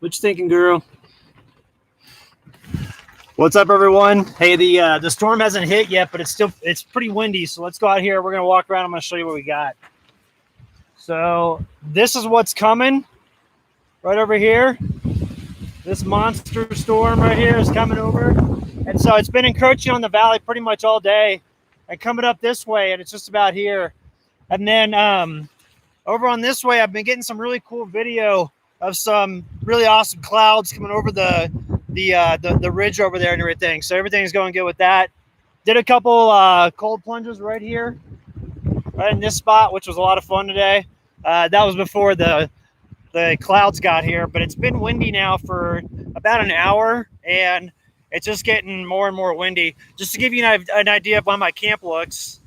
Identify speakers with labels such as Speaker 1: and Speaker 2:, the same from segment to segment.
Speaker 1: What you thinking, girl? What's up, everyone? Hey, the storm hasn't hit yet, but it's pretty windy. So let's go out here. We're gonna walk around. I'm gonna show you what we got. So this is what's coming right over here. This monster storm right here is coming over, and so it's been encroaching on the valley pretty much all day, and coming up this way, and it's just about here. And then over on this way, I've been getting some really cool video of some really awesome clouds coming over the ridge over there and everything. So everything's going good with that. Did a couple cold plunges right here, right in this spot, which was a lot of fun today. That was before the clouds got here, but it's been windy now for about an hour, and it's just getting more and more windy. Just to give you an idea of how my camp looks.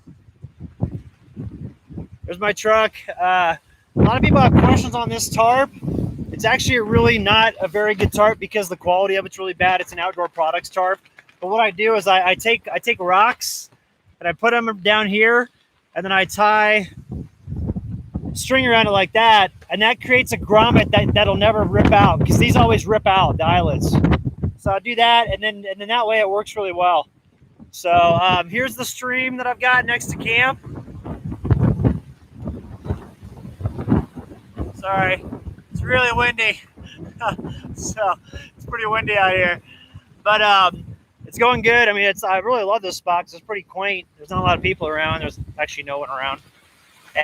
Speaker 1: There's my truck. A lot of people have questions on this tarp. It's actually really not a very good tarp because the quality of it's really bad. It's an outdoor products tarp. But what I do is I take rocks and I put them down here, and then I tie string around it like that, and that creates a grommet that'll never rip out, because these always rip out, the eyelets. So I do that, and then that way it works really well. So here's the stream that I've got next to camp. Sorry, it's really windy. So it's pretty windy out here, but it's going good. I mean, I really love this spot because it's pretty quaint. There's not a lot of people around. There's actually no one around.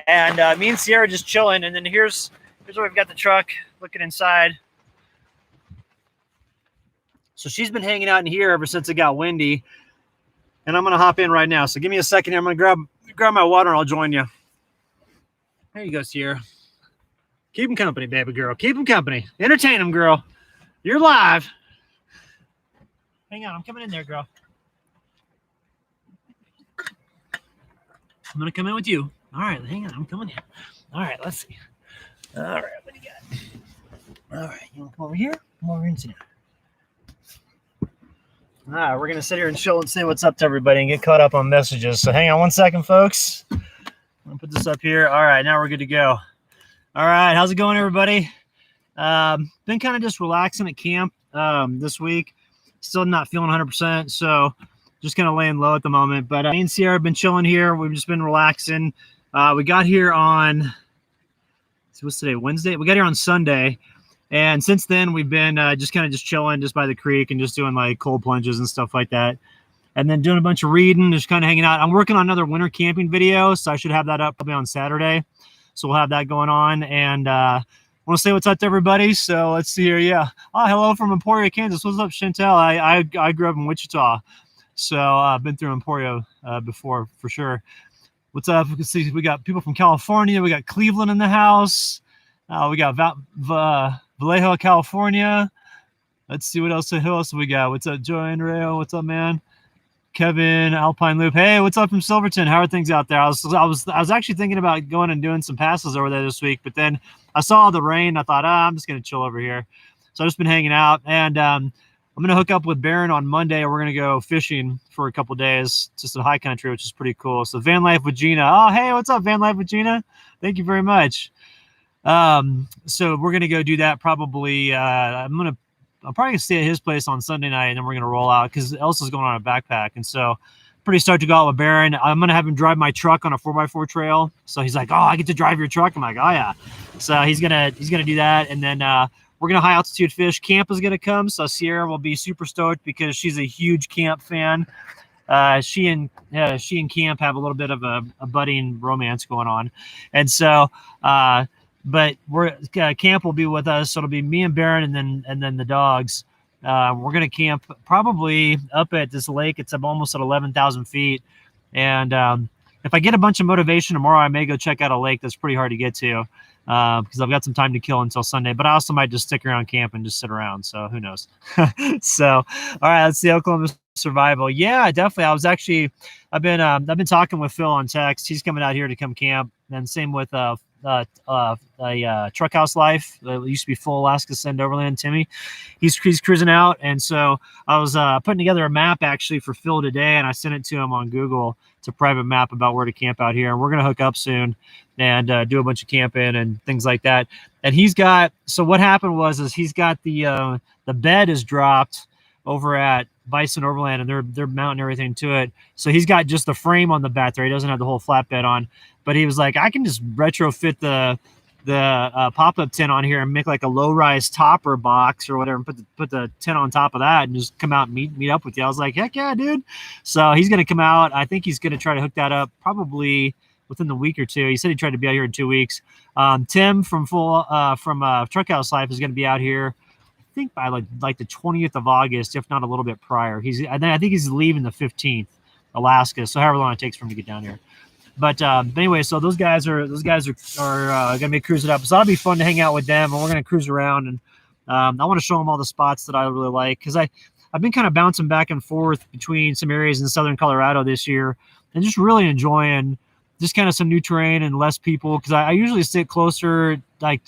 Speaker 1: And me and Sierra just chilling. And then here's where we've got the truck, looking inside. So she's been hanging out in here ever since it got windy. And I'm going to hop in right now. So give me a second here. I'm going to grab my water and I'll join you. There you go, Sierra. Keep them company, baby girl. Keep them company. Entertain them, girl. You're live. Hang on. I'm coming in there, girl. I'm going to come in with you. All right. Hang on. I'm coming in. All right. Let's see. All right. What do you got? All right. You want to come over here? Come over and sit down. All right. We're going to sit here and chill and say what's up to everybody and get caught up on messages. So hang on one second, folks. I'm going to put this up here. All right. Now we're good to go. All right, how's it going, everybody? Been kind of just relaxing at camp this week. Still not feeling 100%, so just kind of laying low at the moment. But me and Sierra have been chilling here. We've just been relaxing. We got here on, what's today, Wednesday? We got here on Sunday, and since then we've been just chilling just by the creek and just doing like cold plunges and stuff like that. And then doing a bunch of reading, just kind of hanging out. I'm working on another winter camping video, so I should have that up probably on Saturday. So we'll have that going on, and I want to say what's up to everybody. So let's see here. Yeah. Oh, hello from Emporia, Kansas. What's up, Chantel? I grew up in Wichita, so I've been through Emporia before for sure. What's up? We can see we got people from California. We got Cleveland in the house. We got Vallejo, California. Let's see what else. Who else we got? What's up, Joy and Rayo? What's up, man? Kevin, Alpine Loop. Hey, what's up from Silverton? How are things out there? I was actually thinking about going and doing some passes over there this week, but then I saw all the rain. I thought, I'm just going to chill over here. So I've just been hanging out, and I'm going to hook up with Baron on Monday. We're going to go fishing for a couple days, just in high country, which is pretty cool. So Van Life with Gina. Oh, hey, what's up, Van Life with Gina? Thank you very much. So we're going to go do that probably. I'm probably going to stay at his place on Sunday night, and then we're going to roll out because Elsa's going on a backpack. And so pretty stoked to go out with Baron. I'm going to have him drive my truck on a 4x4 trail. So he's like, oh, I get to drive your truck. I'm like, oh, yeah. So he's going to do that. And then we're going to high altitude fish. Camp is going to come. So Sierra will be super stoked because she's a huge camp fan. She and Camp have a little bit of a budding romance going on. And so but Camp will be with us. So it'll be me and Baron and then the dogs. We're going to camp probably up at this lake. It's up almost at 11,000 feet. And if I get a bunch of motivation tomorrow, I may go check out a lake that's pretty hard to get to because I've got some time to kill until Sunday. But I also might just stick around camp and just sit around. So who knows? So, all right, let's see. Oklahoma survival. Yeah, definitely. I've been talking with Phil on text. He's coming out here to come camp. And same with Truck House Life. It used to be Full Alaska Send Overland. Timmy, he's cruising out, and so I was putting together a map actually for Phil today, and I sent it to him on Google. It's a private map about where to camp out here, and we're gonna hook up soon and do a bunch of camping and things like that. And he's got, so what happened was he's got the bed is dropped over at Bison Overland, and they're mounting everything to it. So he's got just the frame on the back there. He doesn't have the whole flatbed on, but he was like, I can just retrofit the pop-up tent on here and make like a low-rise topper box or whatever, and put the tent on top of that and just come out and meet up with you. I was like, heck yeah, dude. So he's gonna come out. I think he's gonna try to hook that up probably within the week or two. He said he tried to be out here in 2 weeks. Tim from Truck House Life is gonna be out here, I think by like the 20th of August, if not a little bit prior. I think he's leaving the 15th, Alaska. So however long it takes for him to get down here. But anyway, so those guys are gonna be cruising up. So that'll be fun to hang out with them, and we're gonna cruise around, and I want to show them all the spots that I really like, because I've been kind of bouncing back and forth between some areas in southern Colorado this year, and just really enjoying just kind of some new terrain and less people, because I usually sit closer like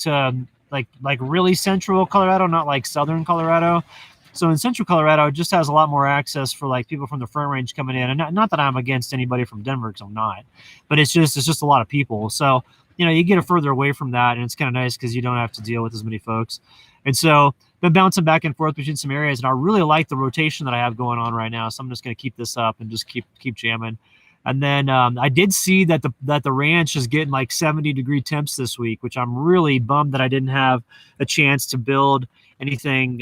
Speaker 1: really central Colorado, not like southern Colorado. So in central Colorado, it just has a lot more access for like people from the Front Range coming in, and not that I'm against anybody from Denver, because I'm not, but it's just a lot of people. So you get further away from that, and it's kind of nice because you don't have to deal with as many folks. And so been bouncing back and forth between some areas, and I really like the rotation that I have going on right now. So I'm just going to keep this up and just keep jamming. And then I did see that the ranch is getting like 70-degree temps this week, which I'm really bummed that I didn't have a chance to build anything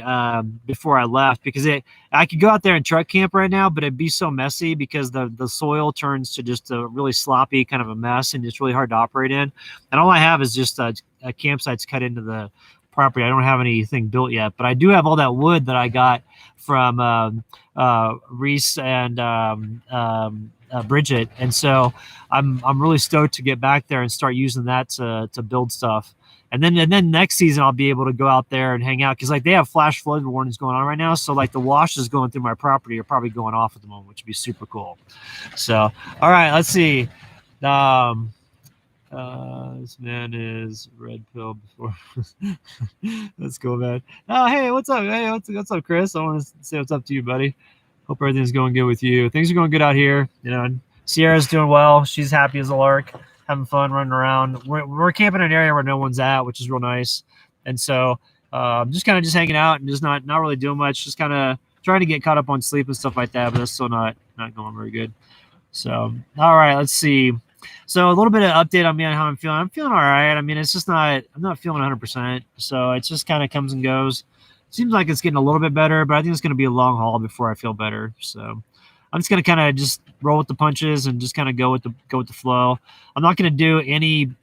Speaker 1: before I left, because I could go out there and truck camp right now, but it'd be so messy because the soil turns to just a really sloppy kind of a mess, and it's really hard to operate in. And all I have is just a campsites cut into the property. I don't have anything built yet, but I do have all that wood that I got from Reese and Bridget, and so I'm really stoked to get back there and start using that to build stuff. And then next season I'll be able to go out there and hang out, because like they have flash flood warnings going on right now, so like the washes going through my property are probably going off at the moment, which would be super cool. So all right, let's see. This man is red pill before. Let's go, man. Oh, hey, what's up? Hey, what's up, Chris? I want to say what's up to you, buddy. Hope everything's going good with you. Things are going good out here. And Sierra's doing well. She's happy as a lark, having fun, running around. We're camping in an area where no one's at, which is real nice. And so just kind of just hanging out and just not really doing much. Just kind of trying to get caught up on sleep and stuff like that, but that's still not going very good. So, all right, let's see. So a little bit of update on me on how I'm feeling. I'm feeling all right. I mean, I'm not feeling 100%. So it just kind of comes and goes. Seems like it's getting a little bit better, but I think it's going to be a long haul before I feel better. So I'm just going to kind of just roll with the punches and just kind of go with the flow. I'm not going to do I'm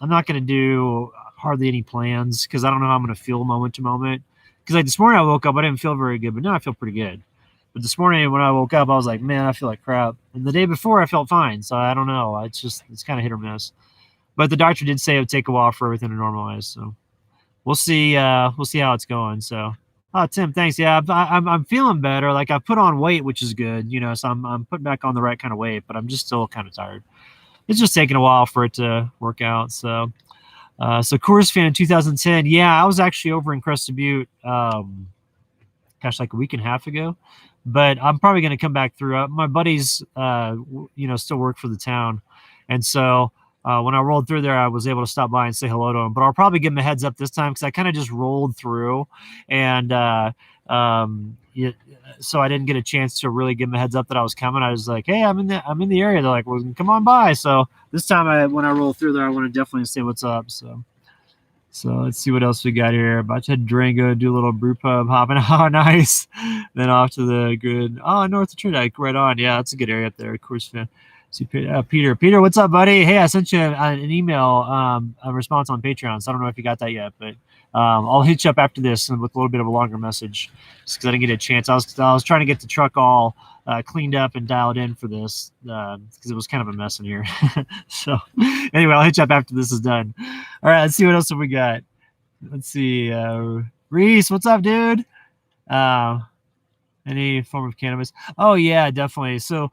Speaker 1: not going to do hardly any plans, because I don't know how I'm going to feel moment to moment. Because like this morning I woke up, I didn't feel very good, but now I feel pretty good. But this morning when I woke up, I was like, man, I feel like crap. And the day before I felt fine. So I don't know. It's kind of hit or miss. But the doctor did say it would take a while for everything to normalize. So we'll see how it's going. So, Tim, thanks. Yeah, I'm feeling better. Like I put on weight, which is good, so I'm putting back on the right kind of weight, but I'm just still kind of tired. It's just taking a while for it to work out. So Coors fan in 2010. Yeah, I was actually over in Crested Butte, like a week and a half ago, but I'm probably going to come back through. My buddies, still work for the town. And so, when I rolled through there, I was able to stop by and say hello to him, but I'll probably give him a heads up this time, because I kind of just rolled through, and so I didn't get a chance to really give him a heads up that I was coming. I was like, hey, I'm in the area. They're like, well, come on by. So this time when I roll through there, I want to definitely say what's up. So let's see what else we got here. About to head to Durango, do a little brew pub hopping. Oh, nice. Then off to the good. Oh, north of Trinidad, right on. Yeah, that's a good area up there. Of course, fan. See Peter, what's up, buddy? Hey, I sent you an email, a response on Patreon. So I don't know if you got that yet, but I'll hit you up after this and with a little bit of a longer message, just because I didn't get a chance. I was trying to get the truck all cleaned up and dialed in for this, because it was kind of a mess in here. So anyway, I'll hit you up after this is done. All right, let's see what else have we got. Let's see, Reese, what's up, dude? Any form of cannabis? Oh yeah, definitely. So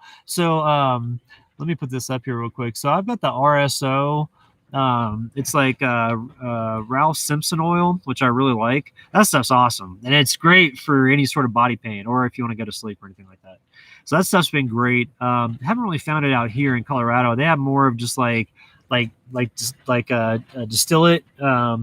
Speaker 1: let me put this up here real quick. So I've got the RSO It's like Ralph Simpson oil, which I really like. That stuff's awesome, and it's great for any sort of body pain or if you want to go to sleep or anything like that. So that stuff's been great. Haven't really found it out here in Colorado. They have more of just like distillate. I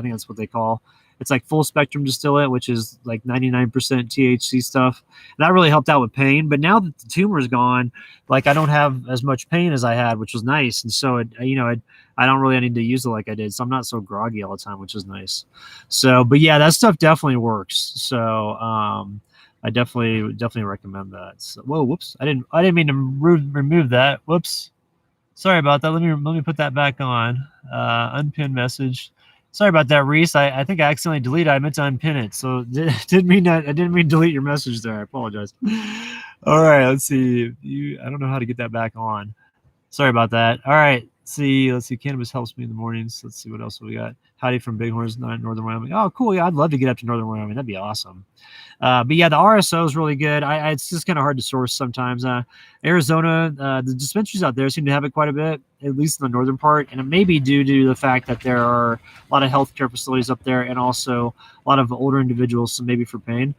Speaker 1: think that's what they call. It's like full spectrum distillate, which is like 99% THC stuff. And that really helped out with pain. But now that the tumor is gone, like I don't have as much pain as I had, which was nice. And so I don't really need to use it like I did. So I'm not so groggy all the time, which is nice. So, but yeah, that stuff definitely works. So, I definitely recommend that. So, whoa, whoops. I didn't mean to remove that. Whoops. Sorry about that. Let me put that back on. Unpin message. Sorry about that, Reese. I think I accidentally deleted it. I meant to unpin it. So didn't mean that. I didn't mean to delete your message there. I apologize. All right, let's see. I don't know how to get that back on. Sorry about that. All right. Let's see. Cannabis helps me in the mornings. Let's see what else we got. Howdy from Bighorns, Northern Wyoming. Oh, cool. Yeah, I'd love to get up to Northern Wyoming. That'd be awesome. But yeah, the RSO is really good. It's just kind of hard to source sometimes. Arizona, the dispensaries out there seem to have it quite a bit, at least in the northern part. And it may be due to the fact that there are a lot of healthcare facilities up there and also a lot of older individuals, so maybe for pain.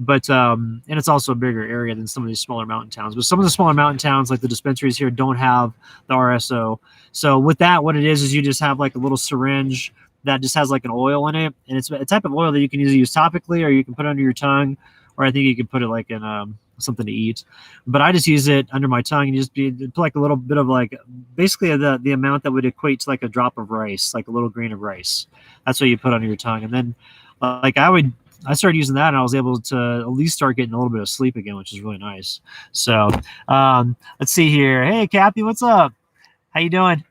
Speaker 1: But and it's also a bigger area than some of these smaller mountain towns. But some of the smaller mountain towns, like the dispensaries here, don't have the RSO. So with that, what it is you just have like a little syringe that just has like an oil in it, and it's a type of oil that you can either use topically or you can put under your tongue, or I think you can put it like in something to eat. But I just use it under my tongue and just put like a little bit of like basically the amount that would equate to like a drop of rice, like a little grain of rice. That's what you put under your tongue, and then like I started using that and I was able to at least start getting a little bit of sleep again, which is really nice. So let's see here. Hey, Kathy, what's up? How you doing?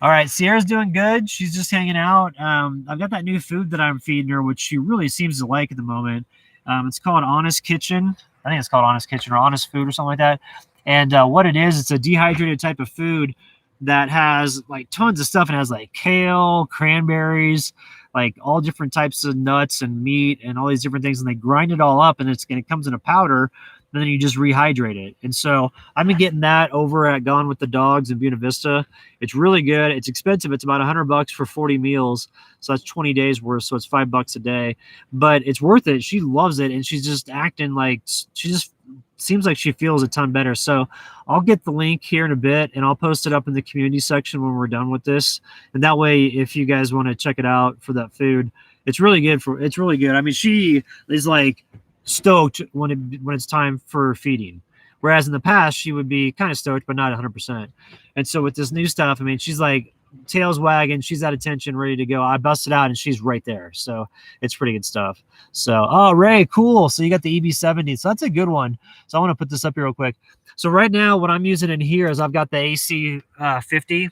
Speaker 1: All right, Sierra's doing good. She's just hanging out. I've got that new food that I'm feeding her, which she really seems to like at the moment. It's called Honest Kitchen. I think it's called Honest Kitchen or Honest Food or something like that. And what it is, it's a dehydrated type of food that has like tons of stuff. It has like kale, cranberries, like all different types of nuts and meat and all these different things. And they grind it all up and it comes in a powder. And then you just rehydrate it. And so I've been getting that over at Gone with the Dogs in Buena Vista. It's really good. It's expensive. It's about $100 for 40 meals. So that's 20 days worth. So it's $5 a day, but it's worth it. She loves it. And she's just acting like she just seems like she feels a ton better. So I'll get the link here in a bit and I'll post it up in the community section when we're done with this. And that way, if you guys want to check it out for that food, it's really good. It's really good. I mean, she is like stoked when it's time for feeding, whereas in the past she would be kind of stoked but not 100%. And so with this new stuff, I mean, she's like tails wagging, she's at attention, ready to go. I bust it out and she's right there, so it's pretty good stuff. So Ray, cool. So you got the EB70, so that's a good one. So I want to put this up here real quick. So right now what I'm using in here is I've got the AC50,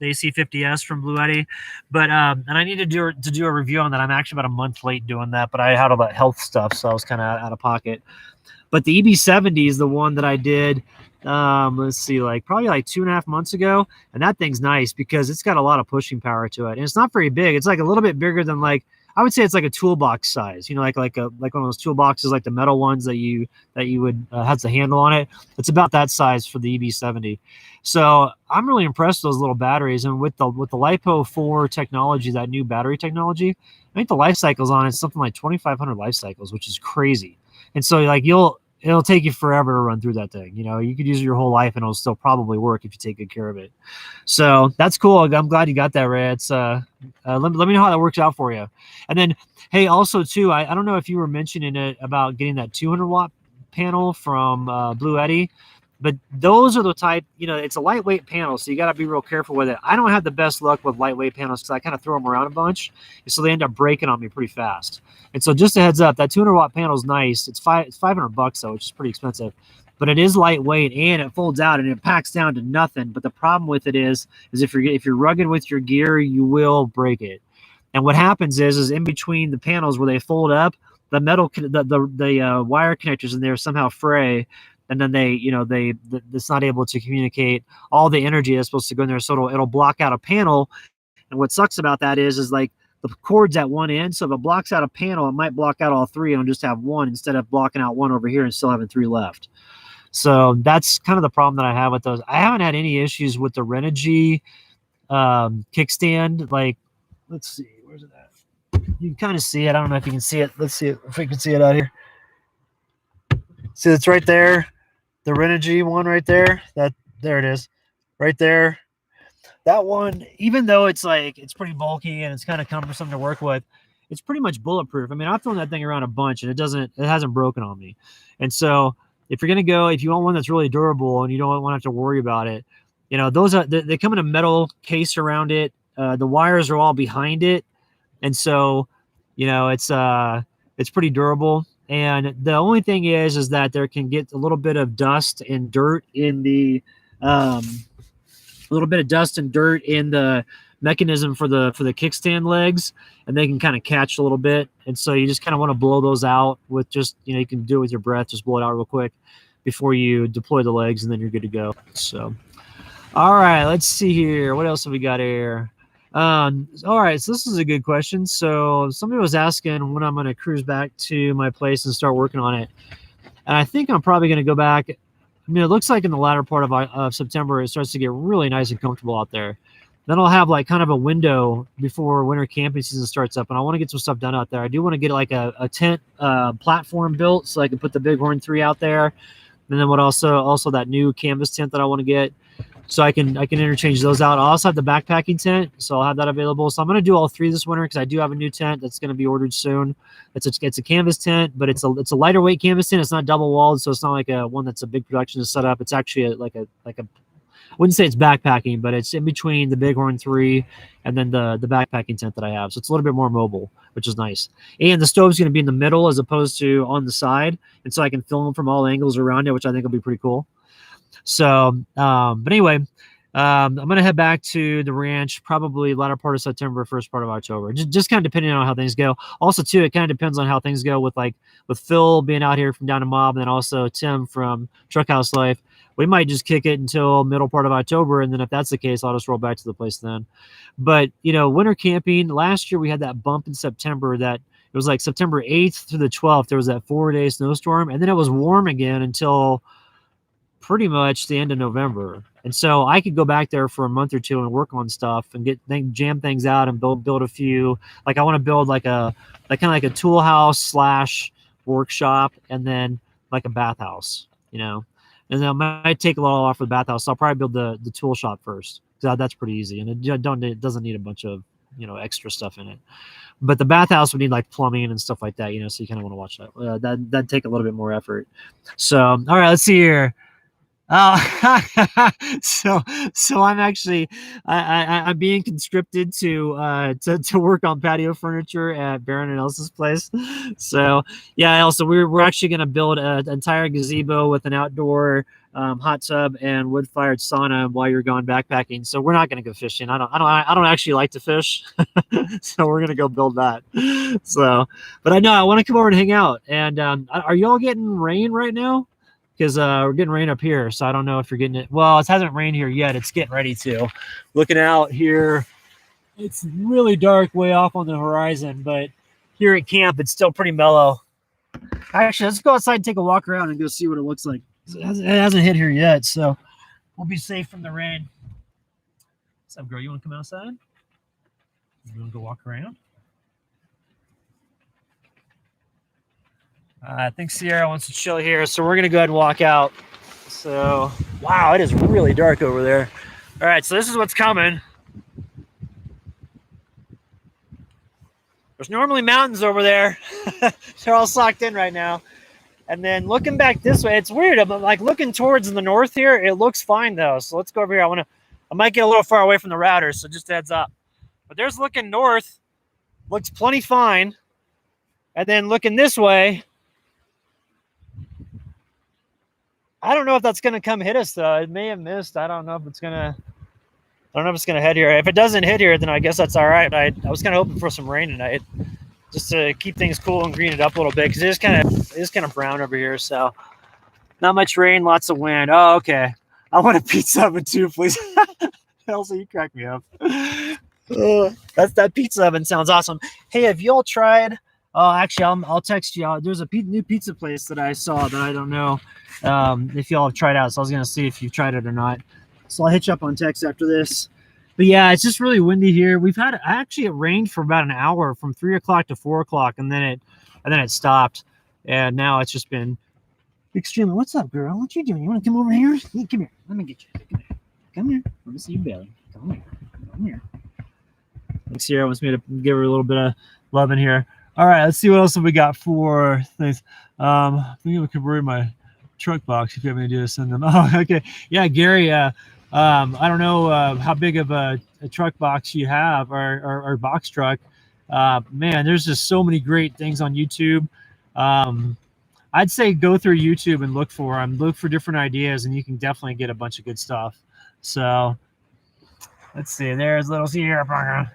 Speaker 1: the AC50S from Blue Eddy, but and I need to do a review on that. I'm actually about a month late doing that, but I had all that health stuff, so I was kind of out of pocket. But the EB70 is the one that I did. Let's see, like probably like 2.5 months ago, and that thing's nice because it's got a lot of pushing power to it, and it's not very big. It's like a little bit bigger than like I would say it's like a toolbox size, like one of those toolboxes, like the metal ones that you would has the handle on it. It's about that size for the EB70. So I'm really impressed with those little batteries, and with the LiPo 4 technology, that new battery technology, I think the life cycles on it is something like 2,500 life cycles, which is crazy. And so like it'll take you forever to run through that thing. You could use it your whole life and it'll still probably work if you take good care of it. So that's cool. I'm glad you got that, Ray. It's let me know how that works out for you. And then, hey, also too, I don't know if you were mentioning it about getting that 200 watt panel from Blue Eddy, but those are the type, it's a lightweight panel, so you got to be real careful with it. I don't have the best luck with lightweight panels because I kind of throw them around a bunch, and so they end up breaking on me pretty fast. And so just a heads up, that 200 watt panel is nice. It's $500 though, which is pretty expensive, but it is lightweight and it folds out and it packs down to nothing. But the problem with it is if you're rugged with your gear, you will break it. And what happens is in between the panels where they fold up, the metal, the wire connectors in there somehow fray. And then it's not able to communicate all the energy that's supposed to go in there. So it'll block out a panel. And what sucks about that is like the cord's at one end. So if it blocks out a panel, it might block out all three and just have one instead of blocking out one over here and still having three left. So that's kind of the problem that I have with those. I haven't had any issues with the Renogy kickstand. Like, let's see, where's it at? You can kind of see it. I don't know if you can see it. Let's see if we can see it out here. See, it's right there. The Renogy one right there. There it is, right there. That one, even though it's like it's pretty bulky and it's kind of cumbersome to work with, it's pretty much bulletproof. I mean, I've thrown that thing around a bunch and it hasn't broken on me. And so if you're gonna go, if you want one that's really durable and you don't want to have to worry about it, they come in a metal case around it. The wires are all behind it, and so it's pretty durable. And the only thing is that there can get a little bit of dust and dirt in the mechanism for the kickstand legs, and they can kind of catch a little bit. And so you just kind of want to blow those out with just, you can do it with your breath, just blow it out real quick before you deploy the legs, and then you're good to go. So, all right, let's see here. What else have we got here? All right, so this is a good question. So somebody was asking when I'm going to cruise back to my place and start working on it. And I think I'm probably going to go back. I mean, it looks like in the latter part of September, it starts to get really nice and comfortable out there. Then I'll have like kind of a window before winter camping season starts up, and I want to get some stuff done out there. I do want to get like a tent platform built so I can put the Bighorn 3 out there, and then also that new canvas tent that I want to get, so I can interchange those out. I also have the backpacking tent, so I'll have that available. So I'm going to do all three this winter because I do have a new tent that's going to be ordered soon. It's a canvas tent, but it's a lighter weight canvas tent. It's not double walled, so it's not like a one that's a big production to set up. It's actually like a I wouldn't say it's backpacking, but it's in between the Bighorn 3 and then the backpacking tent that I have. So it's a little bit more mobile, which is nice. And the stove's going to be in the middle as opposed to on the side, and so I can film from all angles around it, which I think will be pretty cool. So, but anyway, I'm going to head back to the ranch probably latter part of September, first part of October, just kind of depending on how things go. Also, too, it kind of depends on how things go with Phil being out here from Down to Mob, and then also Tim from Truckhouse Life. We might just kick it until middle part of October, and then if that's the case, I'll just roll back to the place then. But, winter camping, last year we had that bump in September that it was like September 8th through the 12th. There was that 4-day snowstorm, and then it was warm again until pretty much the end of November. And so I could go back there for a month or two and work on stuff and jam things out and build a few. Like I want to build like kind of like a tool house / workshop, and then like a bathhouse, and then I might take a little off of the bathhouse. So I'll probably build the tool shop first. That's pretty easy, and it doesn't need a bunch of extra stuff in it. But the bathhouse would need like plumbing and stuff like that, so you kind of want to watch that. That'd take a little bit more effort. So all right, let's see here. So I'm actually I'm being conscripted to work on patio furniture at Baron and Elsa's place. So yeah, also we're actually going to build an entire gazebo with an outdoor hot tub and wood-fired sauna while you're going backpacking. So we're not going to go fishing. I don't actually like to fish, so we're going to go build that. So, but I know I want to come over and hang out. And are y'all getting rain right now? Because we're getting rain up here, so I don't know if you're getting it. Well, it hasn't rained here yet. It's getting ready to. Looking out here, it's really dark way off on the horizon, but here at camp, it's still pretty mellow. Actually, let's go outside and take a walk around and go see what it looks like. It hasn't hit here yet, so we'll be safe from the rain. What's up, girl? You want to come outside? You want to go walk around? I think Sierra wants to chill here, so we're going to go ahead and walk out. So, wow, it is really dark over there. All right, so this is what's coming. There's normally mountains over there. They're all socked in right now. And then looking back this way, it's weird. I'm like looking towards the north here. It looks fine, though. So let's go over here. I might get a little far away from the router, so just heads up. But there's looking north. Looks plenty fine. And then looking this way, I don't know if that's going to come hit us, though. It may have missed. I don't know if it's going to head here. If it doesn't hit here, then I guess that's all right. I was kind of hoping for some rain tonight just to keep things cool and green it up a little bit because it is kind of brown over here. So not much rain, lots of wind. Oh, okay. I want a pizza oven too, please. Elsa, you crack me up. That pizza oven sounds awesome. Hey, have you all tried? Actually, I'll text you. There's a new pizza place that I saw that I don't know if y'all have tried out. So I was going to see if you've tried it or not. So I'll hit you up on text after this. But yeah, it's just really windy here. It rained for about an hour from 3 o'clock to 4 o'clock, and then it stopped. And now it's just been extremely. What's up, girl? What you doing? You want to come over here? Come here. Let me get you. Come here. Come here. Let me see your belly. Come here. Come here. Sierra wants me to give her a little bit of love in here. All right, let's see what else have we got for things. I think I could worry my truck box if you have any idea to send them. Oh, okay. Yeah, Gary. I don't know how big of a truck box you have or box truck. Man, there's just so many great things on YouTube. I'd say go through YouTube and look for them. Look for different ideas, and you can definitely get a bunch of good stuff. So let's see. There's little Sierra.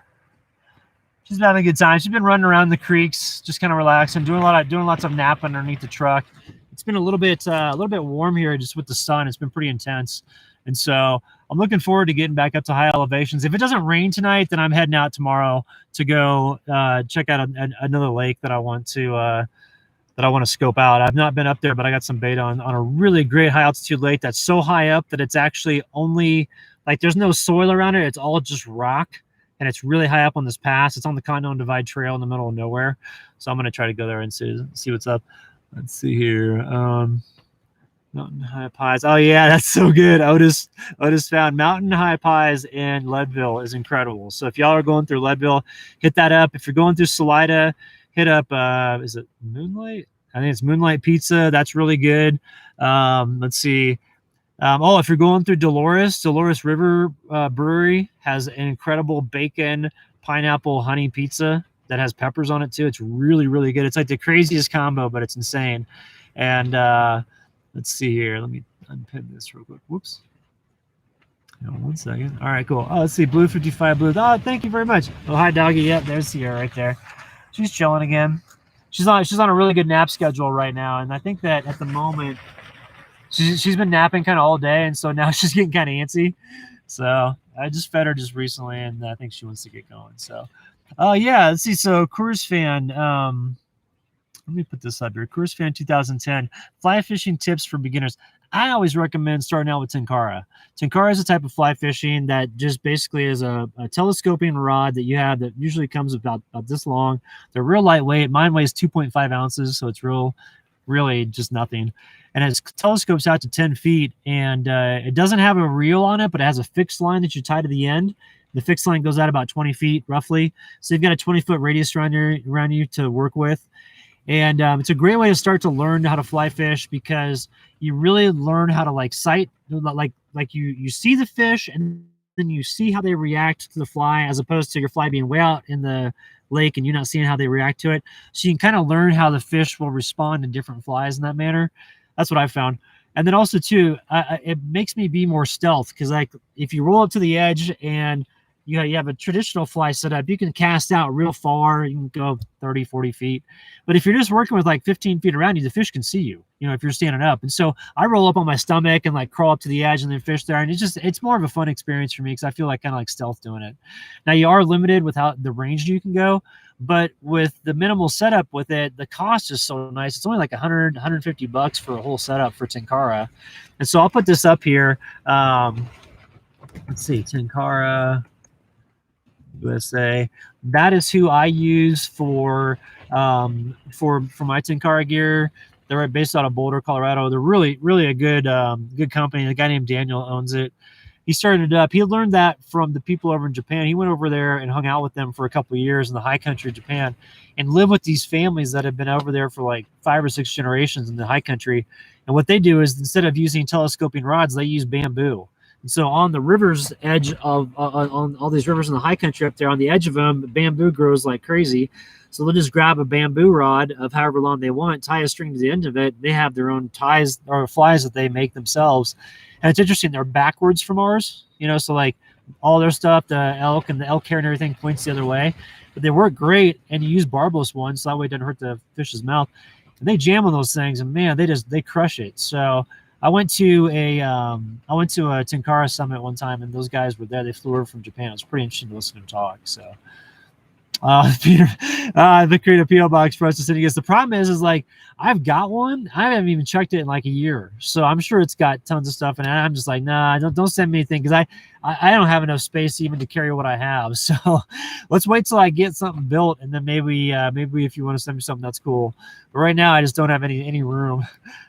Speaker 1: She's been having a good time. She's been running around the creeks, just kind of relaxing, doing lots of napping underneath the truck. It's been a little bit warm here, just with the sun. It's been pretty intense, and so I'm looking forward to getting back up to high elevations. If it doesn't rain tonight, then I'm heading out tomorrow to go check out another lake that I want to scope out. I've not been up there, but I got some bait on a really great high altitude lake that's so high up that it's actually only like there's no soil around it. It's all just rock. And it's really high up on this pass. It's on the Continental Divide Trail in the middle of nowhere. So I'm going to try to go there and see what's up. Let's see here. Mountain High Pies. Oh, yeah, that's so good. Otis found Mountain High Pies in Leadville is incredible. So if y'all are going through Leadville, hit that up. If you're going through Salida, hit up, is it Moonlight? I think it's Moonlight Pizza. That's really good. Let's see. If you're going through Dolores River Brewery has an incredible bacon, pineapple, honey pizza that has peppers on it too. It's really, really good. It's like the craziest combo, but it's insane. And let's see here. Let me unpin this real quick. Whoops. Hang on 1 second. All right, cool. Oh, let's see. Blue 55 Blue. Oh, thank you very much. Oh, hi, doggy. Yep, there's Sierra right there. She's chilling again. She's on a really good nap schedule right now, and I think that at the moment she's been napping kind of all day, and so now she's getting kind of antsy. So I just fed her just recently, and I think she wants to get going. So, yeah, let's see. So Coors Fan, let me put this up here. Coors Fan 2010 fly fishing tips for beginners. I always recommend starting out with Tenkara. Tenkara is a type of fly fishing that just basically is a telescoping rod that you have that usually comes about this long. They're real lightweight. Mine weighs 2.5 ounces, so it's really just nothing. And it telescopes out to 10 feet, and it doesn't have a reel on it, but it has a fixed line that you tie to the end. The fixed line goes out about 20 feet roughly. So you've got a 20-foot radius around you to work with. And it's a great way to start to learn how to fly fish because you really learn how to like sight, like you see the fish and then you see how they react to the fly as opposed to your fly being way out in the lake and you're not seeing how they react to it. So you can kind of learn how the fish will respond to different flies in that manner. That's what I found. And then also too, it makes me be more stealth because like if you roll up to the edge and you have a traditional fly setup, you can cast out real far. You can go 30, 40 feet. But if you're just working with like 15 feet around you, the fish can see you, if you're standing up. And so I roll up on my stomach and like crawl up to the edge and then fish there. And it's more of a fun experience for me because I feel like kind of like stealth doing it. Now you are limited with how the range you can go, but with the minimal setup with it, the cost is so nice. It's only like $150 for a whole setup for Tenkara. And so I'll put this up here. Let's see, Tenkara USA. That is who I use for my Tenkara gear. They're based out of Boulder, Colorado. They're really, really a good company. The guy named Daniel owns it. He started it up. He learned that from the people over in Japan. He went over there and hung out with them for a couple of years in the high country of Japan and lived with these families that have been over there for like 5 or 6 generations in the high country. And what they do is instead of using telescoping rods, they use bamboo. And so on the river's edge of on all these rivers in the high country up there, on the edge of them, bamboo grows like crazy. So they'll just grab a bamboo rod of however long they want, tie a string to the end of it. They have their own ties or flies that they make themselves. And it's interesting, they're backwards from ours, so like all their stuff, the elk and the elk hair and everything points the other way. But they work great, and you use barbless ones, so that way it doesn't hurt the fish's mouth. And they jam on those things, and man, they crush it. So I went to a Tenkara summit one time, and those guys were there. They flew over from Japan. It was pretty interesting to listen to them talk. So Peter, the create a PO box for us to send you guys. The problem is like I've got one. I haven't even checked it in like a year, so I'm sure it's got tons of stuff. And I'm just like, nah, don't send me anything because I don't have enough space even to carry what I have. So let's wait till I get something built, and then maybe if you want to send me something, that's cool. But right now, I just don't have any room,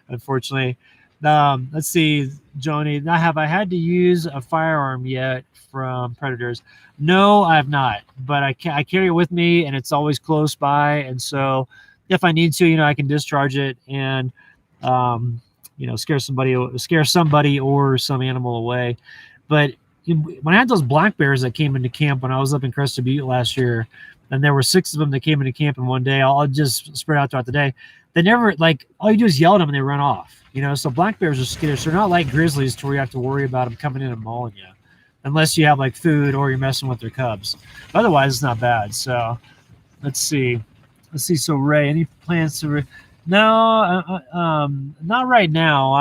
Speaker 1: unfortunately. Let's see, Joni. Now, have I had to use a firearm yet from predators? No, I have not, but I carry it with me, and it's always close by. And so, if I need to, I can discharge it and, um, scare somebody or some animal away. But when I had those black bears that came into camp when I was up in Crested Butte last year, and there were 6 of them that came into camp in one day, I'll just spread out throughout the day. They never all you do is yell at them and they run off. So black bears are skittish. They're not like grizzlies to where you have to worry about them coming in and mauling you, unless you have like food or you're messing with their cubs. Otherwise, it's not bad. So let's see. So Ray, any plans to? No, not right now.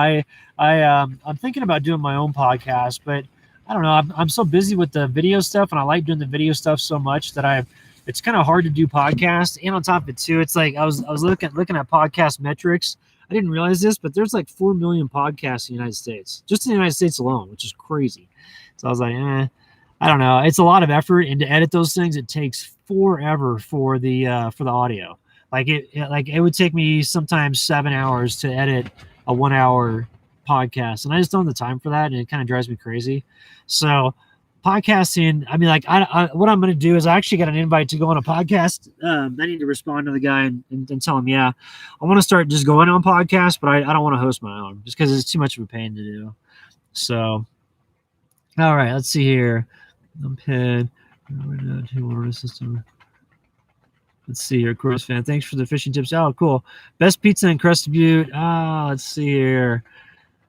Speaker 1: I'm thinking about doing my own podcast, but I don't know. I'm so busy with the video stuff, and I like doing the video stuff so much that it's kind of hard to do podcasts. And on top of it too, it's like I was looking at podcast metrics. I didn't realize this, but there's like 4 million podcasts in the United States, just in the United States alone, which is crazy. So I was like, I don't know. It's a lot of effort, and to edit those things, it takes forever for the audio. It would take me sometimes 7 hours to edit a 1 hour podcast, and I just don't have the time for that, and it kind of drives me crazy. So podcasting, I mean, what I'm going to do is I actually got an invite to go on a podcast. I need to respond to the guy and tell him, yeah, I want to start just going on podcasts, but I don't want to host my own just because it's too much of a pain to do. So, all right, let's see here. System. Let's see here, Cross fan. Thanks for the fishing tips. Oh, cool. Best pizza in Crested Butte. Let's see here.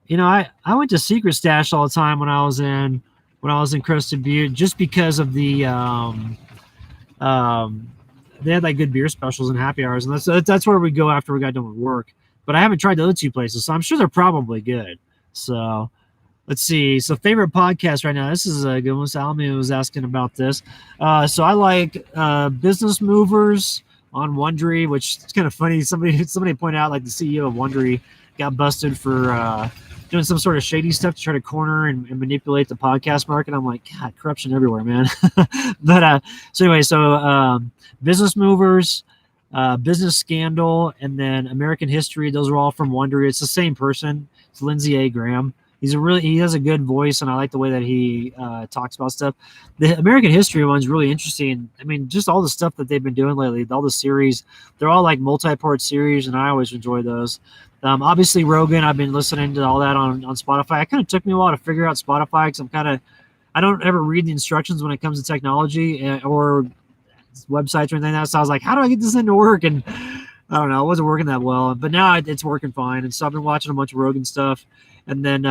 Speaker 1: I went to Secret Stash all the time when I was in Crested Butte, just because of the they had like good beer specials and happy hours, and that's where we go after we got done with work. But I haven't tried the other 2 places, so I'm sure they're probably good. So let's see. So favorite podcast right now. This is a good one. Salmi was asking about this. So I like Business Movers on Wondery, which is kind of funny. Somebody pointed out like the CEO of Wondery got busted for doing some sort of shady stuff to try to corner and manipulate the podcast market. I'm like, God, corruption everywhere, man. But so anyway, Business Movers, Business Scandal, and then American History. Those are all from Wondery. It's the same person. It's Lindsey A. Graham. He has a good voice, and I like the way that he talks about stuff. The American History one's really interesting. I mean, just all the stuff that they've been doing lately, all the series, they're all like multi-part series, and I always enjoy those. Obviously, Rogan, I've been listening to all that on Spotify. It kind of took me a while to figure out Spotify because I don't ever read the instructions when it comes to technology or websites or anything like that. So I was like, how do I get this thing to work? And I don't know, it wasn't working that well, but now it's working fine. And so I've been watching a bunch of Rogan stuff. And then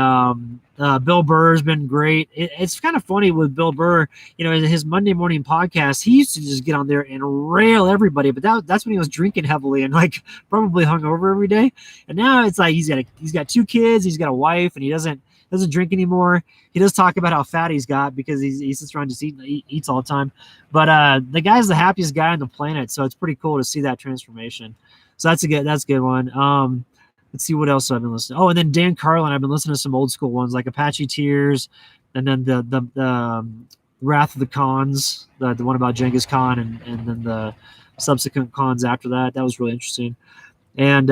Speaker 1: Bill Burr has been great. It's kind of funny with Bill Burr, his Monday morning podcast, he used to just get on there and rail everybody, but that's when he was drinking heavily and like probably hungover every day. And now it's like he's got 2 kids, he's got a wife, and he doesn't drink anymore. He does talk about how fat he's got because he sits around just eats all the time. But the guy's the happiest guy on the planet, so it's pretty cool to see that transformation. So that's a good one. Let's see what else I've been listening. Oh, and then Dan Carlin. I've been listening to some old school ones like Apache Tears, and then the Wrath of the Khans, the one about Genghis Khan, and then the subsequent Khans after that. That was really interesting. And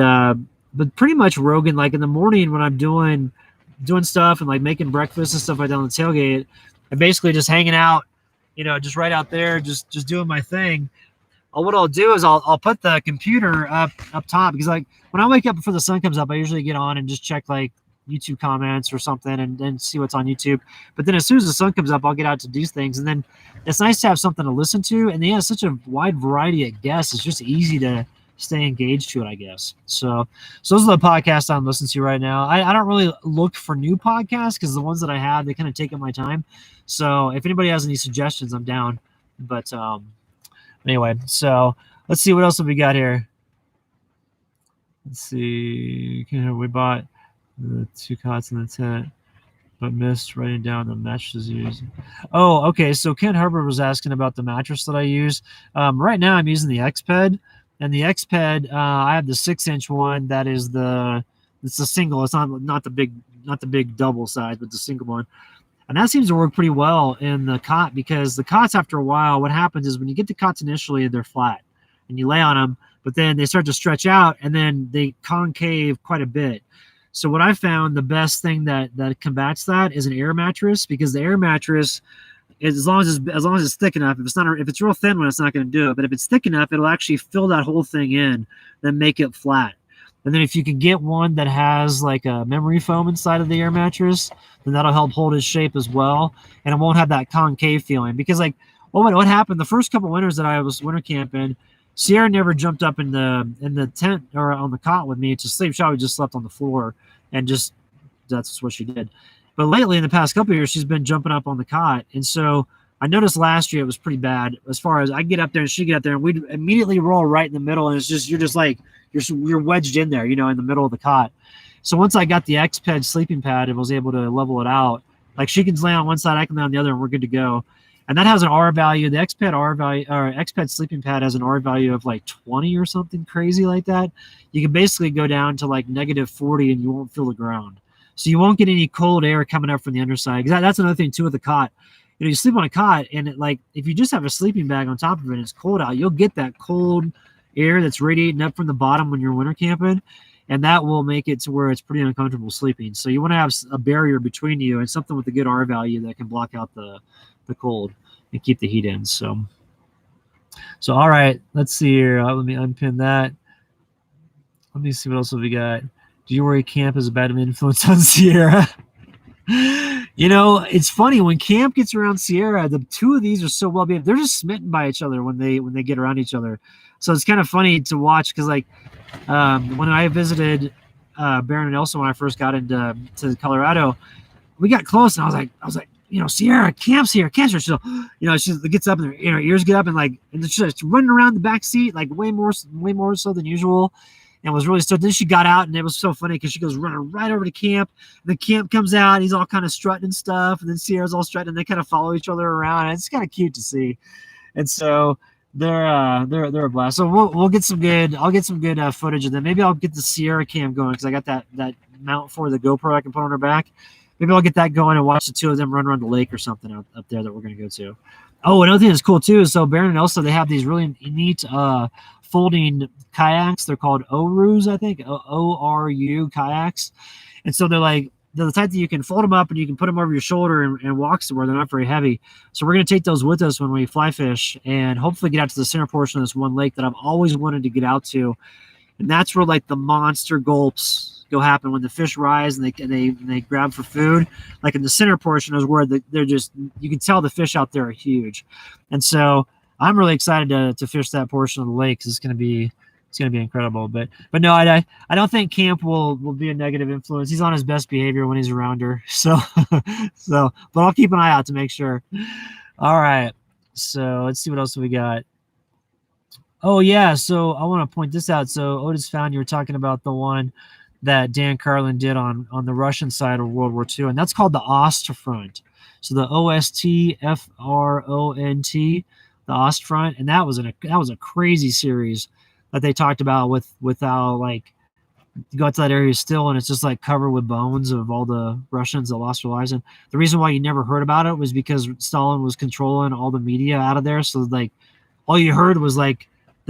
Speaker 1: but pretty much Rogan, like in the morning when I'm doing stuff and like making breakfast and stuff like that on the tailgate, I'm basically just hanging out, just right out there, just doing my thing. What I'll do is I'll put the computer up top because like when I wake up before the sun comes up, I usually get on and just check like YouTube comments or something and then see what's on YouTube. But then as soon as the sun comes up, I'll get out to do things. And then it's nice to have something to listen to. And they have such a wide variety of guests. It's just easy to stay engaged to it, I guess. So those are the podcasts I'm listening to right now. I don't really look for new podcasts because the ones that I have, they kind of take up my time. So if anybody has any suggestions, I'm down. But anyway, so let's see what else have we got here. Let's see. We bought the 2 cots in the tent.
Speaker 2: but missed writing down the mattresses used. Oh, okay. So Ken Hubbard was asking about the mattress that I use. Right now I'm using the X-Ped, and the X-Ped, I have the 6-inch one. That is it's a single. It's not the big double size, but the single one. And that seems to work pretty well in the cot, because the cots, after a while, what happens is when you get the cots initially, they're flat and you lay on them, but then they start to stretch out and then they concave quite a bit. So what I found, the best thing that combats that is an air mattress, because the air mattress is, as long as it's thick enough. If it's real thin one, it's not going to do it. But if it's thick enough, it'll actually fill that whole thing in, then make it flat. And then if you can get one that has like a memory foam inside of the air mattress, then that'll help hold its shape as well, and it won't have that concave feeling. Because like, what happened the first couple winters that I was winter camping, Sierra never jumped up in the tent or on the cot with me to sleep. She always just slept on the floor, and just that's what she did. But lately, in the past couple of years, she's been jumping up on the cot, and so I noticed last year it was pretty bad. As far as I get up there and she get up there, and we'd immediately roll right in the middle, and it's just you're wedged in there, in the middle of the cot. So once I got the X-Ped sleeping pad and was able to level it out, like she can lay on one side, I can lay on the other, and we're good to go. And that has an R value. The X-Ped R value, or X-Ped sleeping pad, has an R value of like 20 or something crazy like that. You can basically go down to like -40 and you won't feel the ground. So you won't get any cold air coming up from the underside. That's another thing too with the cot. You sleep on a cot, and if you just have a sleeping bag on top of it and it's cold out, you'll get that cold air that's radiating up from the bottom when you're winter camping, and that will make it to where it's pretty uncomfortable sleeping. So you want to have a barrier between you and something with a good R value that can block out the cold and keep the heat in. So all right, let's see here. Let me unpin that. Let me see what else have we got. Do you worry camp is a bad influence on Sierra? It's funny when camp gets around Sierra, the two of these are so well behaved. They're just smitten by each other when they get around each other. So it's kind of funny to watch, because when I visited Baron and Elsa when I first got into Colorado, we got close, and I was like, Sierra, camp's here. She's, she gets up and her ears get up, and she's just running around the back seat, like way more so than usual. And was really stoked. Then she got out, and it was so funny because she goes running right over to camp. And then camp comes out, he's all kind of strutting and stuff, and then Sierra's all strutting, and they kind of follow each other around. And it's kind of cute to see. And so they're a blast. So we'll get some good. I'll get some good footage of them. Maybe I'll get the Sierra cam going, because I got that mount for the GoPro I can put on her back. Maybe I'll get that going and watch the two of them run around the lake or something up there that we're gonna go to. Oh, another thing that's cool too is, so Baron and Elsa, they have these really neat folding kayaks. They're called Orus, I think, ORU kayaks. And so they're the type that you can fold them up and you can put them over your shoulder and walk somewhere. They're not very heavy. So we're going to take those with us when we fly fish, and hopefully get out to the center portion of this one lake that I've always wanted to get out to. And that's where the monster gulps go happen when the fish rise and they grab for food. Like in the center portion is where they're just, you can tell the fish out there are huge. And so I'm really excited to fish that portion of the lake, because it's going to be incredible. But no, I don't think camp will be a negative influence. He's on his best behavior when he's around her. So but I'll keep an eye out to make sure. All right. So let's see what else we got. Oh yeah. So I want to point this out. So Otis found, you were talking about the one that Dan Carlin did on the Russian side of World War II, and that's called the Ostfront. So the OSTFRONT, the Ostfront, and that was a crazy series that they talked about with how you go out to that area still, and it's just covered with bones of all the Russians that lost their lives. And the reason why you never heard about it was because Stalin was controlling all the media out of there. So all you heard was the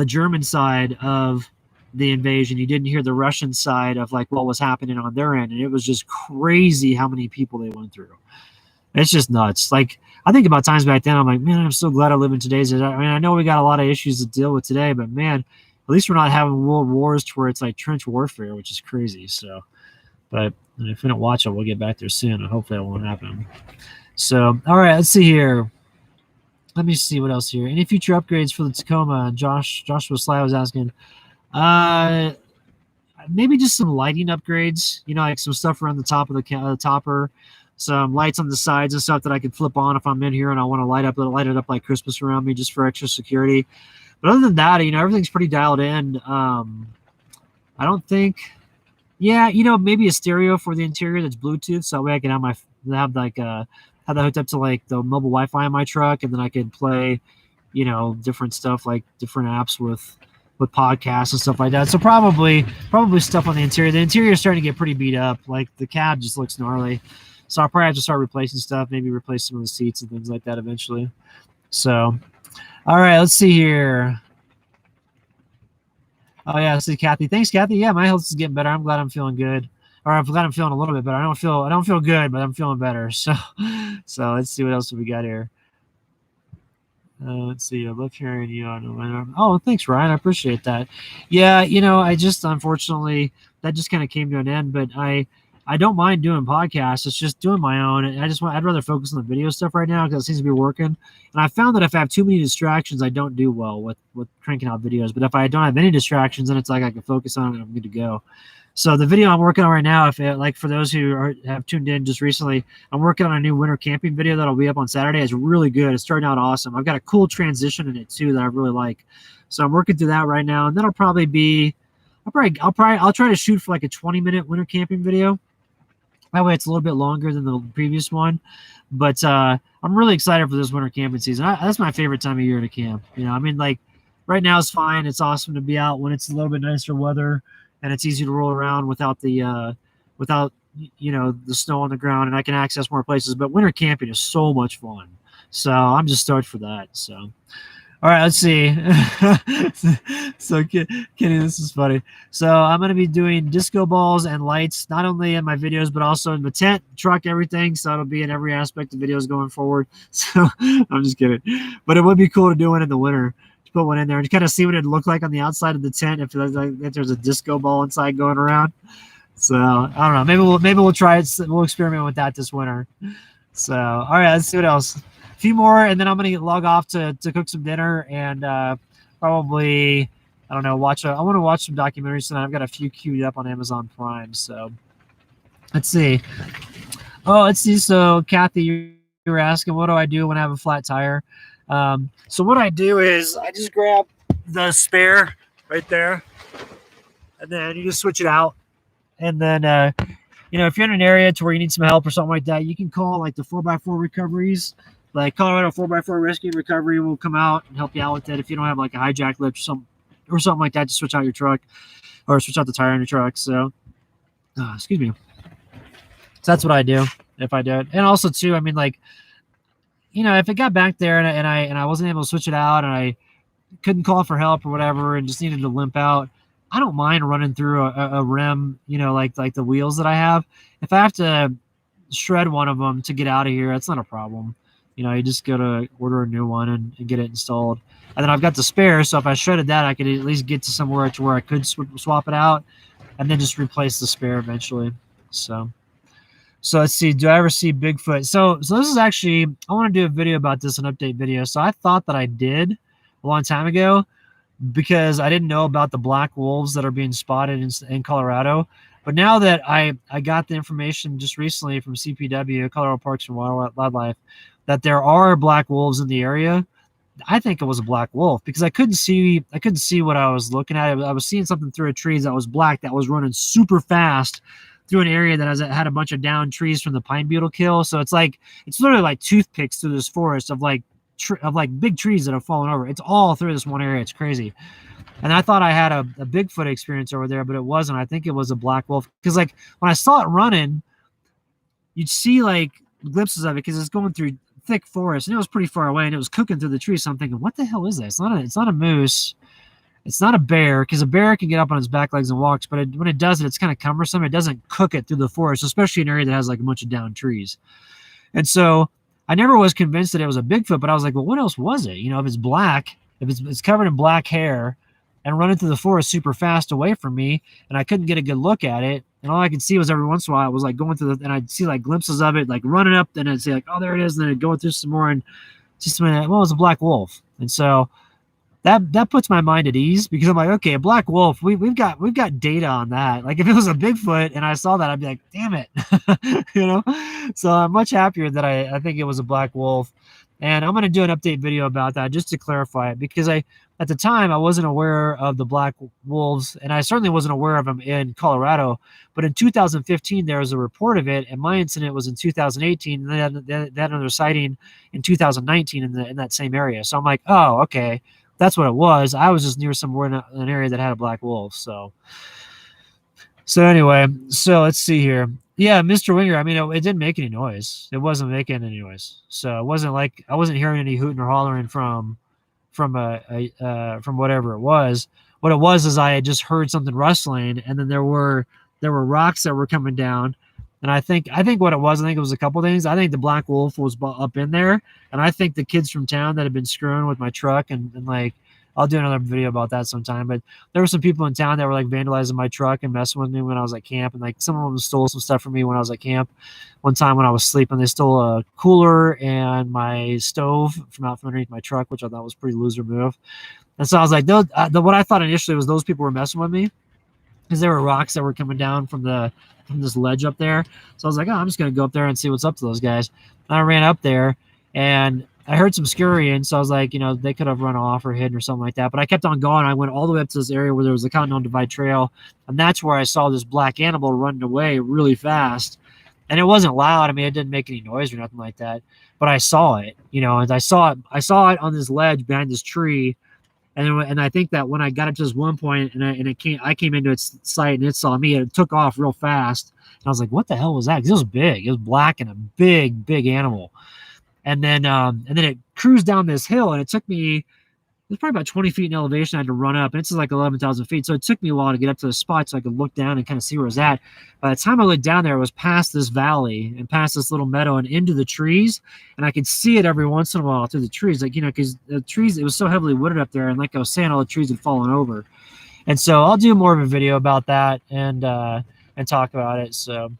Speaker 2: German side of the invasion. You didn't hear the Russian side of what was happening on their end. And it was just crazy how many people they went through. It's just nuts. I think about times back then, I'm like, man, I'm so glad I live in today's age. I mean, I know we got a lot of issues to deal with today, but man, at least we're not having world wars to where it's trench warfare, which is crazy. So, but if we don't watch it, we'll get back there soon, and hopefully that won't happen. So, all right, let's see here. Let me see what else here. Any future upgrades for the Tacoma? Joshua Sly was asking. Maybe just some lighting upgrades. Some stuff around the top of the topper, some lights on the sides and stuff that I could flip on if I'm in here and I want to light it up like Christmas around me, just for extra security. But other than that, everything's pretty dialed in. I don't think. Yeah, maybe a stereo for the interior that's Bluetooth, so that way I can have have like have that hooked up to like the mobile Wi-Fi in my truck, and then I could play, different stuff like different apps with podcasts and stuff like that. So probably stuff on the interior. The interior is starting to get pretty beat up. Like the cab just looks gnarly. So I'll probably have to start replacing stuff, maybe replace some of the seats and things like that eventually. So, all right, let's see here. Oh yeah, see Kathy. Thanks, Kathy. Yeah, my health is getting better. I'm glad I'm feeling good. Or I'm glad I'm feeling a little bit better. I don't feel good, but I'm feeling better. So let's see what else we got here. Let's see. I love hearing you on. Oh, thanks, Ryan. I appreciate that. Yeah, I just unfortunately that just kind of came to an end. But I don't mind doing podcasts. It's just doing my own. And I'd rather focus on the video stuff right now because it seems to be working. And I found that if I have too many distractions, I don't do well with cranking out videos. But if I don't have any distractions, then it's like I can focus on it and I'm good to go. So the video I'm working on right now, like for those who have tuned in just recently, I'm working on a new winter camping video that'll be up on Saturday. It's really good. It's starting out awesome. I've got a cool transition in it too that I really like. So I'm working through that right now, and then I'll try to shoot for like a 20-minute winter camping video. That way it's a little bit longer than the previous one. But I'm really excited for this winter camping season. That's my favorite time of year to camp. Like right now it's fine. It's awesome to be out when it's a little bit nicer weather and it's easy to roll around without the snow on the ground, and I can access more places. But winter camping is so much fun. So I'm just stoked for that. So all right, let's see. So Kenny, this is funny. So I'm going to be doing disco balls and lights, not only in my videos, but also in the tent, truck, everything. So it'll be in every aspect of videos going forward. So I'm just kidding. But it would be cool to do one in the winter, to put one in there and kind of see what it'd look like on the outside of the tent if there's a disco ball inside going around. So I don't know. Maybe we'll try it. We'll experiment with that this winter. So all right, let's see what else. Few more, and then I'm gonna log off to cook some dinner and probably I don't know I want to watch some documentaries tonight. I've got a few queued up on Amazon Prime. So let's see. So Kathy, you were asking what do I do when I have a flat tire? So what I do is I just grab the spare right there, and then you just switch it out, and then if you're in an area to where you need some help or something like that, you can call like the 4x4 recoveries. Like Colorado 4x4 Rescue and Recovery will come out and help you out with it if you don't have like a hijack lift or something like that to switch out your truck or switch out the tire on your truck. So, excuse me. So that's what I do if I do it. And also too, if it got back there and I wasn't able to switch it out and I couldn't call for help or whatever and just needed to limp out, I don't mind running through a rim, like the wheels that I have. If I have to shred one of them to get out of here, that's not a problem. You just go to order a new one and get it installed. And then I've got the spare, so if I shredded that, I could at least get to somewhere to where I could swap it out and then just replace the spare eventually. So let's see. Do I ever see Bigfoot? So this is actually, I want to do a video about this, an update video. So I thought that I did a long time ago because I didn't know about the black wolves that are being spotted in Colorado. But now that I got the information just recently from CPW, Colorado Parks and Wildlife, that there are black wolves in the area, I think it was a black wolf because I couldn't see what I was looking at. I was seeing something through a tree that was black that was running super fast through an area that had a bunch of downed trees from the pine beetle kill. So it's literally like toothpicks through this forest of big trees that have fallen over. It's all through this one area. It's crazy. And I thought I had a Bigfoot experience over there, but it wasn't. I think it was a black wolf because when I saw it running, you'd see glimpses of it because it's going through thick forest and it was pretty far away and it was cooking through the trees. So I'm thinking, what the hell is that? It's not a moose. It's not a bear because a bear can get up on its back legs and walks, but when it does it, it's kind of cumbersome. It doesn't cook it through the forest, especially in an area that has a bunch of downed trees. And so I never was convinced that it was a Bigfoot, but I was like, well, what else was it? If it's black, if it's covered in black hair and running through the forest super fast away from me, and I couldn't get a good look at it. And all I could see was every once in a while, it was going through and I'd see glimpses of it, running up, then I'd say oh, there it is. And then it'd go through some more and just, well, it was a black wolf. And so that puts my mind at ease because I'm like, okay, a black wolf, we've got data on that. If it was a Bigfoot and I saw that, I'd be like, damn it. So I'm much happier that I think it was a black wolf. And I'm going to do an update video about that just to clarify it, because at the time I wasn't aware of the black wolves, and I certainly wasn't aware of them in Colorado. But in 2015 there was a report of it, and my incident was in 2018, and they had another sighting in 2019 in that same area. So I'm like, oh, okay, that's what it was. I was just near somewhere in an area that had a black wolf. So anyway, so let's see here. Yeah, Mr. Winger. I mean, it didn't make any noise. It wasn't making any noise. So it wasn't like I wasn't hearing any hooting or hollering from from whatever it was. What it was is I had just heard something rustling, and then there were rocks that were coming down. And I think what it was, I think it was a couple things. I think the black wolf was up in there, and I think the kids from town that had been screwing with my truck and like, I'll do another video about that sometime. But there were some people in town that were like vandalizing my truck and messing with me when I was at camp, and like some of them stole some stuff from me when I was at camp. One time when I was sleeping, they stole a cooler and my stove from out from underneath my truck, which I thought was a pretty loser move. And so I was like, what I thought initially was those people were messing with me, because there were rocks that were coming down from this ledge up there. So I was like, oh, I'm just gonna go up there and see what's up to those guys. And I ran up there, and I heard some scurrying, so I was like, they could have run off or hidden or something like that. But I kept on going. I went all the way up to this area where there was the Continental Divide Trail, and that's where I saw this black animal running away really fast. And it wasn't loud. I mean, it didn't make any noise or nothing like that. But I saw it, and I saw it on this ledge behind this tree. And I think that when I got up to this one point, I came into its sight, and it saw me, and it took off real fast. And I was like, what the hell was that? Because it was big. It was black and a big, big animal. And then it cruised down this hill, and it took me, it was probably about 20 feet in elevation. I had to run up, and it's like 11,000 feet. So it took me a while to get up to the spot so I could look down and kind of see where it was at. By the time I looked down there, it was past this valley and past this little meadow and into the trees. And I could see it every once in a while through the trees, like, because the trees, it was so heavily wooded up there. And like I was saying, all the trees had fallen over. And so I'll do more of a video about that and talk about it. So,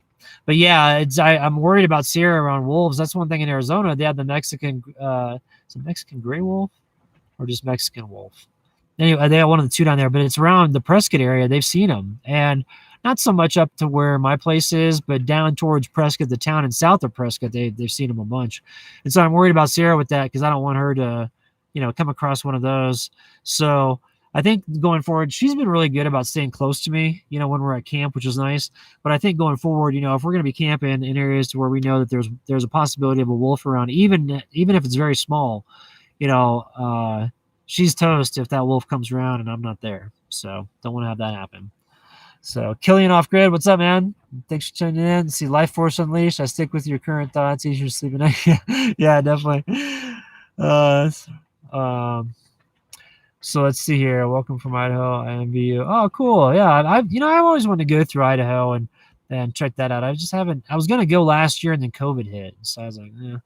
Speaker 2: but yeah, I'm worried about Sierra around wolves. That's one thing in Arizona. They have the Mexican, it's a Mexican gray wolf or just Mexican wolf. Anyway, they have one of the two down there, but it's around the Prescott area. They've seen them, and not so much up to where my place is, but down towards Prescott, the town and south of Prescott, they've seen them a bunch. And so I'm worried about Sierra with that, because I don't want her to, come across one of those. So I think going forward, she's been really good about staying close to me, when we're at camp, which is nice. But I think going forward, if we're going to be camping in areas to where we know that there's a possibility of a wolf around, even if it's very small, she's toast if that wolf comes around and I'm not there. So don't want to have that happen. So Killian Off Grid, what's up, man? Thanks for tuning in. See Life Force Unleashed. I stick with your current thoughts. Easier sleeping. Yeah, definitely. So let's see here. Welcome from Idaho. I envy you. Oh, cool. Yeah, I've always wanted to go through Idaho and check that out. I just haven't. I was gonna go last year, and then COVID hit, so I was like, yeah.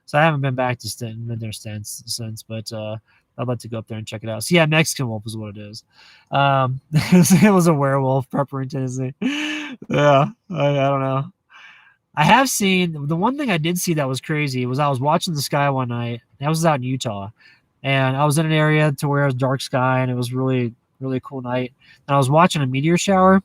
Speaker 2: So I haven't been back to been there since. But I'd like to go up there and check it out. So yeah, Mexican wolf is what it is. It was a werewolf, Prepper in Tennessee. Yeah, I don't know. I have seen, the one thing I did see that was crazy was I was watching the sky one night. I was out in Utah, and I was in an area to where it was dark sky, and it was really, really cool night. And I was watching a meteor shower,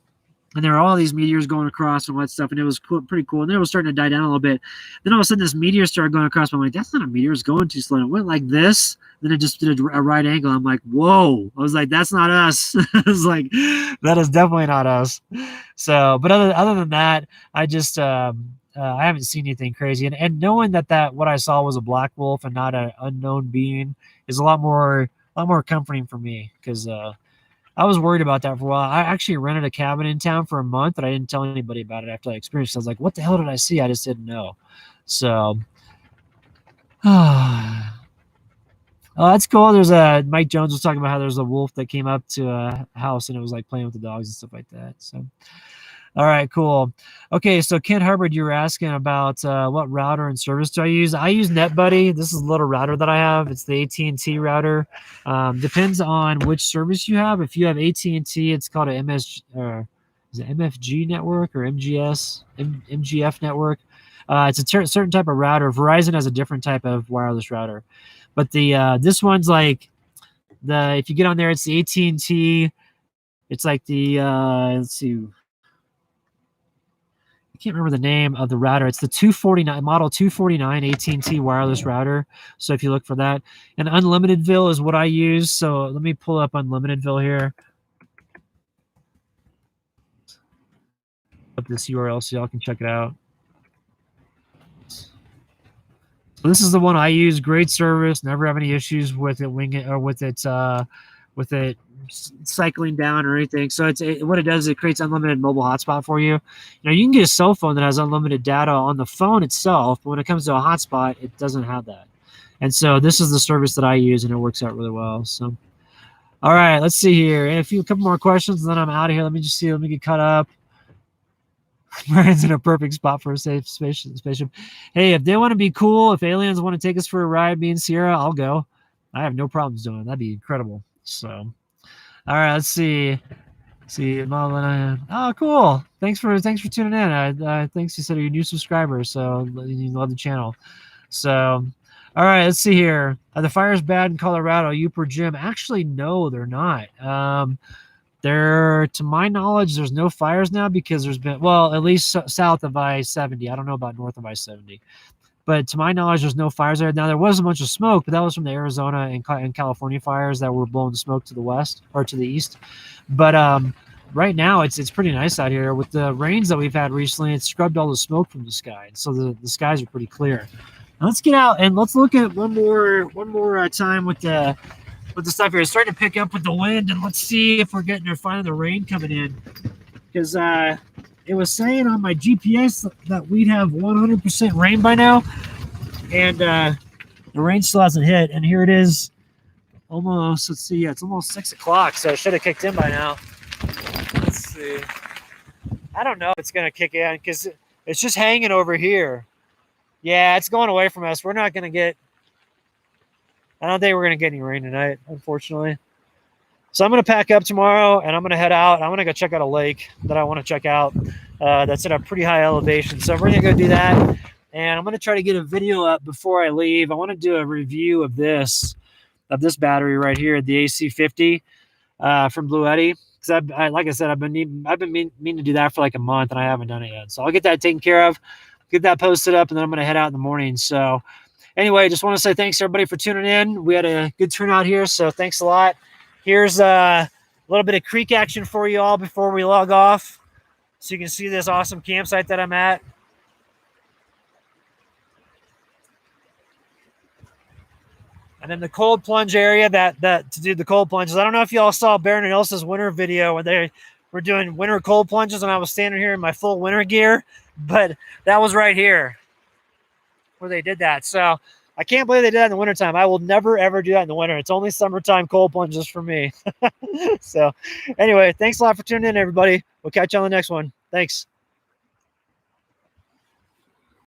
Speaker 2: and there were all these meteors going across and all that stuff, and it was cool, pretty cool. And then it was starting to die down a little bit. Then all of a sudden, this meteor started going across. I'm like, that's not a meteor. It's going too slow. And it went like this. Then it just did a right angle. I'm like, whoa. I was like, that's not us. I was like, that is definitely not us. So, but other than that, I just I haven't seen anything crazy. And knowing that what I saw was a black wolf and not an unknown being is a lot more comforting for me, because I was worried about that for a while. I actually rented a cabin in town for a month, but I didn't tell anybody about it after I experienced it. I was like, what the hell did I see? I just didn't know. So, oh, that's cool. There's Mike Jones was talking about how there's a wolf that came up to a house and it was like playing with the dogs and stuff like that. So, all right, cool. Okay, so Ken Hubbard, you were asking about what router and service do I use? I use NetBuddy. This is a little router that I have. It's the AT&T router. Depends on which service you have. If you have AT&T, it's called a is it MFG network or MGF network. It's a certain type of router. Verizon has a different type of wireless router, but this one's like if you get on there, it's the AT&T. It's like the let's see. can't remember the name of the router. It's the 249 model 249 AT&T wireless router. So if you look for that, and Unlimitedville is what I use. So let me pull up Unlimitedville here. Up this URL so y'all can check it out. So this is the one I use. Great service. Never have any issues with it winging or with it cycling down or anything. So what it does is it creates unlimited mobile hotspot for you. You can get a cell phone that has unlimited data on the phone itself, but when it comes to a hotspot, it doesn't have that. And so this is the service that I use, and it works out really well. So, all right, let's see here. And a couple more questions, and then I'm out of here. Let me just see. Let me get caught up. Brian's in a perfect spot for a safe spaceship. Hey, if they want to be cool, if aliens want to take us for a ride, me and Sierra, I'll go. I have no problems doing it. That'd be incredible. So, all right, let's see. Oh, cool. Thanks for tuning in. Thanks. You said you're a new subscriber, so you love the channel. So, all right, let's see here. Are the fires bad in Colorado? Uper Jim. Actually, no, they're not. To my knowledge, there's no fires now because there's been, well, at least south of I-70. I don't know about north of I-70. But to my knowledge, there's no fires there. Now, there was a bunch of smoke, but that was from the Arizona and California fires that were blowing the smoke to the west or to the east. But right now, it's pretty nice out here. With the rains that we've had recently, it's scrubbed all the smoke from the sky. And so the skies are pretty clear. Now, let's get out and let's look at one more time with the stuff here. It's starting to pick up with the wind, and let's see if we're getting or finding the rain coming in. Because it was saying on my GPS that we'd have 100% rain by now, and the rain still hasn't hit. And here it is, almost. Let's see, yeah, it's almost 6 o'clock, so it should have kicked in by now. Let's see. I don't know if it's gonna kick in because it's just hanging over here. Yeah, it's going away from us. We're not gonna get. I don't think we're going to get any rain tonight, unfortunately. So I'm going to pack up tomorrow, and I'm going to head out. I'm going to go check out a lake that I want to check out that's at a pretty high elevation. So we're going to go do that, and I'm going to try to get a video up before I leave. I want to do a review of this battery right here, the AC50 from Blue Eddy. Because like I said, I've been meaning to do that for like a month, and I haven't done it yet. So I'll get that taken care of, get that posted up, and then I'm going to head out in the morning. So anyway, just want to say thanks to everybody for tuning in. We had a good turnout here, so thanks a lot. Here's a little bit of creek action for you all before we log off, so you can see this awesome campsite that I'm at. And then the cold plunge area that to do the cold plunges. I don't know if you all saw Baron and Elsa's winter video where they were doing winter cold plunges, and I was standing here in my full winter gear, but that was right here where they did that. So I can't believe they did that in the wintertime. I will never, ever do that in the winter. It's only summertime cold plunges for me. So anyway, thanks a lot for tuning in, everybody. We'll catch you on the next one. Thanks.